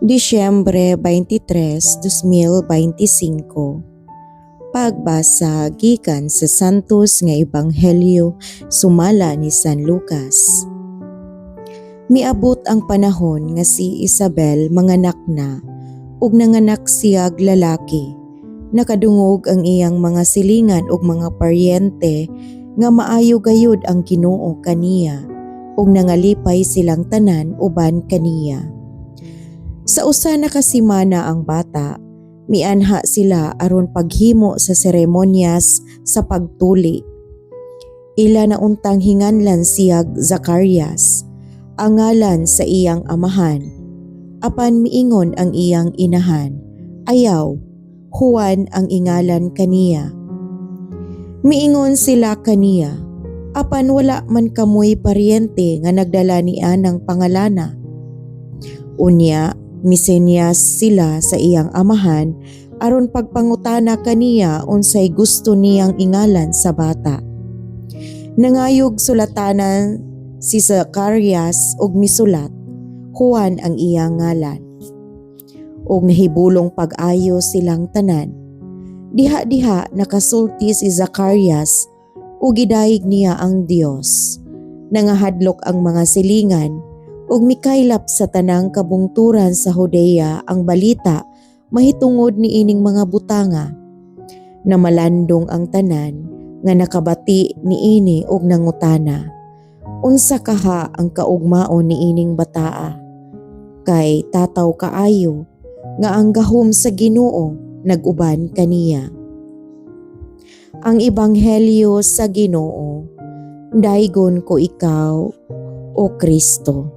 Disyembre 23, 2025. Pagbasa gikan sa Santos nga Ebanghelyo sumala ni San Lucas. Miabot ang panahon nga si Isabel manganak na ug nanganak siyag lalaki. Nakadungog ang iyang mga silingan ug mga paryente nga maayo gayud ang Ginoo kaniya ug nangalipay silang tanan uban kaniya. Sa usa na kasimana ang bata, mianha sila aron paghimo sa seremonyas sa pagtuli. Ila na untang hinganlan siyag Zacarias, ang ngalan sa iyang amahan. Apan miingon ang iyang inahan, ayaw, Juan ang ingalan kaniya. Miingon sila kaniya, apan wala man kamoy paryente nga nagdala niya ng pangalana. Unya, misenyas sila sa iyang amahan aron pagpangutana kaniya unsay gusto niyang ingalan sa bata. Nangayog sulatanan si Zacarias ug misulat, Juan ang iyang ngalan. Ug nahibulong pag-ayo silang tanan. Diha-diha nakasulti si Zacarias ug gidayeg niya ang Dios. Nangahadlok ang mga silingan ug mikaylap sa tanang kabungturan sa Judea ang balita mahitungod ni ining mga butanga. Namalandong ang tanan nga nakabati ni ini ug nangutana, unsa kaha ang kaugmaon ni ining bataa? Kay tataw kaayo nga ang gahom sa Ginoo nag-uban kaniya. Ang Ebanghelyo sa Ginoo. Daygon ko ikaw, O Kristo.